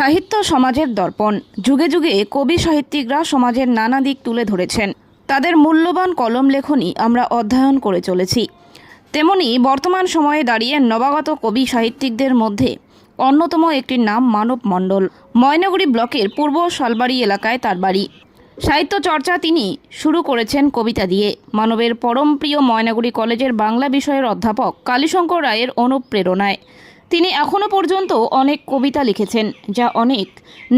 সাহিত্য সমাজের দর্পণ। যুগে যুগে কবি সাহিত্যিকরা সমাজের নানা দিক তুলে ধরেছেন। তাদের মূল্যবান কলম লেখনী আমরা অধ্যয়ন করে চলেছি। তেমনি বর্তমান সময়ে দাঁড়িয়ে নবাগত কবি সাহিত্যিকদের মধ্যে অন্যতম একটি নাম মানব মণ্ডল। ময়নাগুড়ি ব্লকের পূর্ব শালবাড়ি এলাকায় তার বাড়ি। সাহিত্য চর্চা তিনি শুরু করেছেন কবিতা দিয়ে। মানবের পরম প্রিয় ময়নাগুড়ি কলেজের বাংলা বিষয়ের অধ্যাপক কালীশঙ্কর রায়ের অনুপ্রেরণায় তিনি এখনও পর্যন্ত অনেক কবিতা লিখেছেন, যা অনেক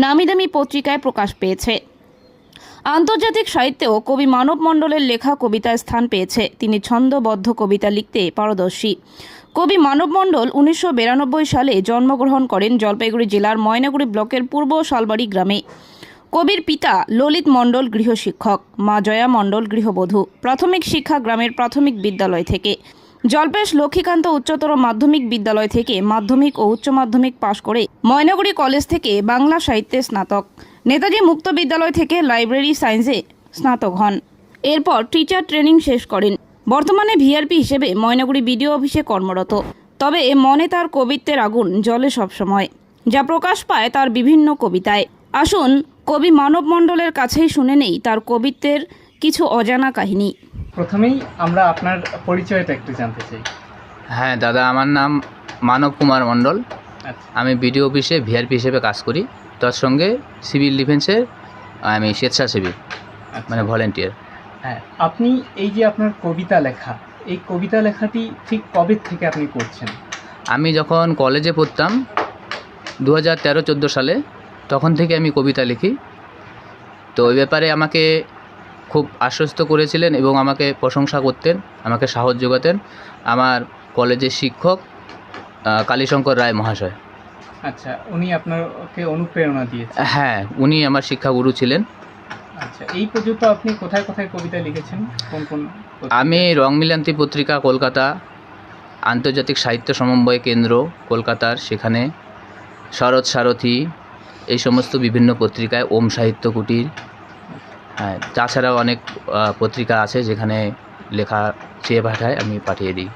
নামিদামি পত্রিকায় প্রকাশ পেয়েছে। আন্তর্জাতিক সাহিত্যেও কবি মানব মণ্ডলের লেখা কবিতায় স্থান পেয়েছে। তিনি ছন্দবদ্ধ কবিতা লিখতে পারদর্শী। কবি মানব মণ্ডল 1992 সালে জন্মগ্রহণ করেন জলপাইগুড়ি জেলার ময়নাগুড়ি ব্লকের পূর্ব শালবাড়ি গ্রামে। কবির পিতা ললিত মণ্ডল গৃহশিক্ষক, মা জয়া মণ্ডল গৃহবধূ। প্রাথমিক শিক্ষা গ্রামের প্রাথমিক বিদ্যালয় থেকে, জলপেশ লক্ষ্মীকান্ত উচ্চতর মাধ্যমিক বিদ্যালয় থেকে মাধ্যমিক ও উচ্চ মাধ্যমিক পাশ করে ময়নাগুড়ি কলেজ থেকে বাংলা সাহিত্যে স্নাতক, নেতাজি মুক্ত বিদ্যালয় থেকে লাইব্রেরি সায়েন্সে স্নাতক হন। এরপর টিচার ট্রেনিং শেষ করেন। বর্তমানে ভিআরপি হিসেবে ময়নাগুড়ি বিডিও অফিসে কর্মরত। তবে মনে তার কবিত্বের আগুন জ্বলে সবসময়, যা প্রকাশ পায় তার বিভিন্ন কবিতায়। আসুন কবি মানব মণ্ডলের কাছেই শুনে নেই তার কবিত্বের কিছু অজানা কাহিনী। প্রথমেই আমরা আপনার পরিচয়টা একটু জানতে চাই। হ্যাঁ দাদা, আমার নাম মানব কুমার মণ্ডল। আচ্ছা, আমি বিডিও অফিসে ভিআরপি হিসেবে কাজ করি। তার সঙ্গে সিভিল ডিফেন্সে আমি স্বেচ্ছাসেবী, আচ্ছা। মানে ভলেন্টিয়ার। হ্যাঁ, আপনি এই যে আপনার কবিতা লেখা, এই কবিতা লেখাটি ঠিক কবে থেকে আপনি করছেন? আমি যখন কলেজে পড়তাম 2013-14 সালে, তখন থেকে আমি কবিতা লিখি। তো ওই ব্যাপারে আমাকে খুব আশ্বস্ত করেছিলেন এবং আমাকে প্রশংসা করতেন, আমাকে সাহস যোগাতেন আমার কলেজের শিক্ষক কালীশঙ্কর রায় মহাশয়। আচ্ছা, উনি আপনাকে অনুপ্রেরণা দিয়েছেন? হ্যাঁ, উনি আমার শিক্ষাগুরু ছিলেন। আচ্ছা, এই পর্যন্ত আপনি কোথায় কোথায় কবিতা লিখেছেন, কোন কোন পত্রিকায়? আমি রংমিলান্তি পত্রিকা কলকাতা, আন্তর্জাতিক সাহিত্য সমন্বয় কেন্দ্র কলকাতার সেখানে, শরৎ সারথী, এই সমস্ত বিভিন্ন পত্রিকায়, ওম সাহিত্য কুটির, হ্যাঁ, তাছাড়াও অনেক পত্রিকা আছে যেখানে লেখা চেয়ে পাঠায়, আমি পাঠিয়ে দিই।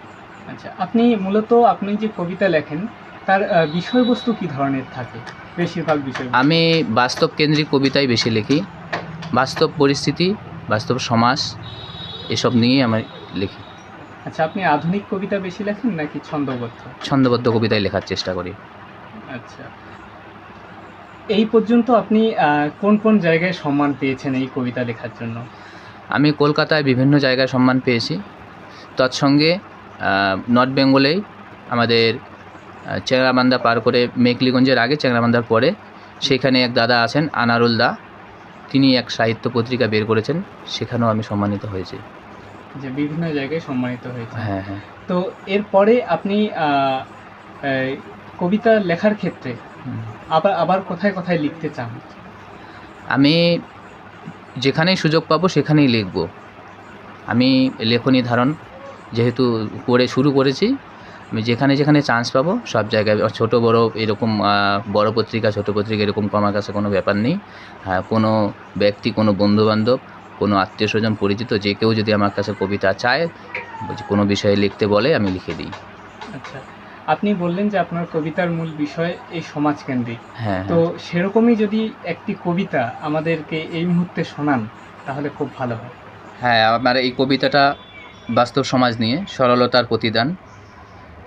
আচ্ছা, আপনি যে কবিতা লেখেন তার বিষয়বস্তু কি ধরনের থাকে? বেশিরভাগ বিষয় আমি বাস্তব কেন্দ্রিক কবিতাই বেশি লিখি। বাস্তব পরিস্থিতি, বাস্তব সমাজ, এসব নিয়েই আমি লিখি। আচ্ছা, আপনি আধুনিক কবিতা বেশি লেখেন নাকি ছন্দবদ্ধ? ছন্দবদ্ধ কবিতায় লেখার চেষ্টা করি। আচ্ছা, এই পর্যন্ত আপনি কোন কোন জায়গায় সম্মান পেয়েছেন এই কবিতা লেখার জন্য? আমি কলকাতায় বিভিন্ন জায়গায় সম্মান পেয়েছি। তৎসঙ্গে নর্থ বেঙ্গলেই আমাদের চ্যাংড়াবান্ধা পার করে, মেকলিগঞ্জের আগে চ্যাংড়াবান্ধার পরে, সেখানে এক দাদা আছেন আনারুল দা, তিনি এক সাহিত্য পত্রিকা বের করেছেন, সেখানেও আমি সম্মানিত হয়েছি। যে বিভিন্ন জায়গায় সম্মানিত হয়েছে। হ্যাঁ হ্যাঁ। তো এরপরে আপনি কবিতা লেখার ক্ষেত্রে আবার কোথায় কোথায় লিখতে চান? আমি যেখানেই সুযোগ পাবো সেখানেই লিখব। আমি লেখনী ধারণ যেহেতু শুরু করেছি, আমি যেখানে যেখানে চান্স পাবো সব জায়গায়, ছোট বড় এরকম বড় পত্রিকা ছোট পত্রিকা এরকম আমার কাছে কোনো ব্যাপার নেই। হ্যাঁ, কোনো ব্যক্তি, কোনো বন্ধুবান্ধব, কোনো আত্মীয় স্বজন, পরিচিত যে কেউ যদি আমার কাছে কবিতা চায়, কোনো বিষয়ে লিখতে বলে, আমি লিখে দিই। আচ্ছা, আপনি বললেন যে আপনার কবিতার মূল বিষয় এই সমাজকেন্দ্রিক। হ্যাঁ, তো সেরকমই যদি একটি কবিতা আমাদেরকে এই মুহূর্তে শোনান তাহলে খুব ভালো হয়। হ্যাঁ, আমার এই কবিতাটা বাস্তব সমাজ নিয়ে, সরলতার প্রতিদান।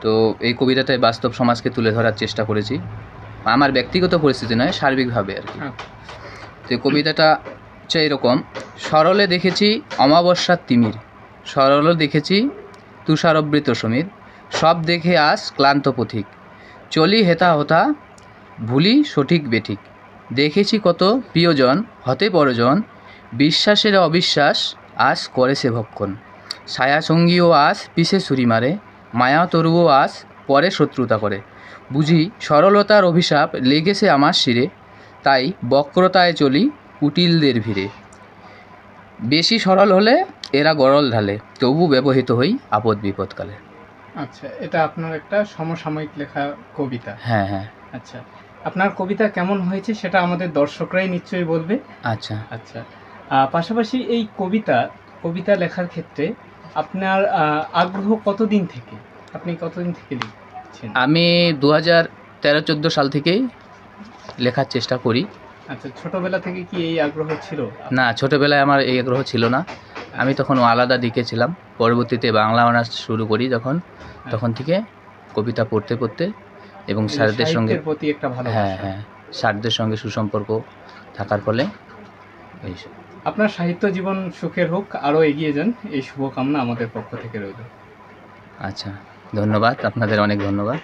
তো এই কবিতাটায় বাস্তব সমাজকে তুলে ধরার চেষ্টা করেছি, আমার ব্যক্তিগত পরিস্থিতি নয়, সার্বিকভাবে আর কি। তো এই কবিতাটা হচ্ছে এরকম: সরলে দেখেছি অমাবস্যার তিমির, সরলে দেখেছি তুষারবৃত সমীর, সব দেখে আজ ক্লান্ত পথিক, চলি হেতা হতা ভুলি সঠিক বেঠিক, দেখেছি কত প্রিয়জন হতে পরজন, বিশ্বাসের অবিশ্বাস আজ করেছে ভক্ষণ, ছায়াসঙ্গীও আজ পিছে ছুরি মারে, মায়া তরুও আজ পরে শত্রুতা করে, বুঝি সরলতার অভিশাপ লেগেছে আমার শিরে, তাই বক্রতায় চলি কুটিলদের ভিড়ে, বেশি সরল হলে এরা গরল ঢালে, তবু ব্যবহৃত হই আপদ বিপদকালে। আচ্ছা, এটা আপনার একটা সমসাময়িক লেখা কবিতা? হ্যাঁ হ্যাঁ। আচ্ছা, আপনার কবিতা কেমন হয়েছে সেটা আমাদের দর্শকরাই নিশ্চয়ই বলবে। আচ্ছা আচ্ছা, পাশাপাশি এই কবিতা লেখার ক্ষেত্রে আপনার আগ্রহ কতদিন থেকে, আপনি কতদিন থেকে লিখছেন? আমি 2013-14 সাল থেকেই লেখার চেষ্টা করি। আচ্ছা, ছোটবেলা থেকে কি এই আগ্রহ ছিল? না, ছোটোবেলায় আমার এই আগ্রহ ছিল না, আমি তখন আলাদা দিকে ছিলাম। পরবর্তীতে বাংলা অনার্স শুরু করি তখন থেকে কবিতা পড়তে পড়তে এবং এই যে স্যারদের সঙ্গে, সাহিত্যের প্রতি একটা হ্যাঁ ভালোবাসা। হ্যাঁ, স্যারদের সঙ্গে সুসম্পর্ক থাকার ফলে এইসব। আপনার সাহিত্য জীবন সুখের হোক, আরো এগিয়ে যান, এই শুভকামনা আমাদের পক্ষ থেকে রইল। আচ্ছা, ধন্যবাদ, আপনাদের অনেক ধন্যবাদ।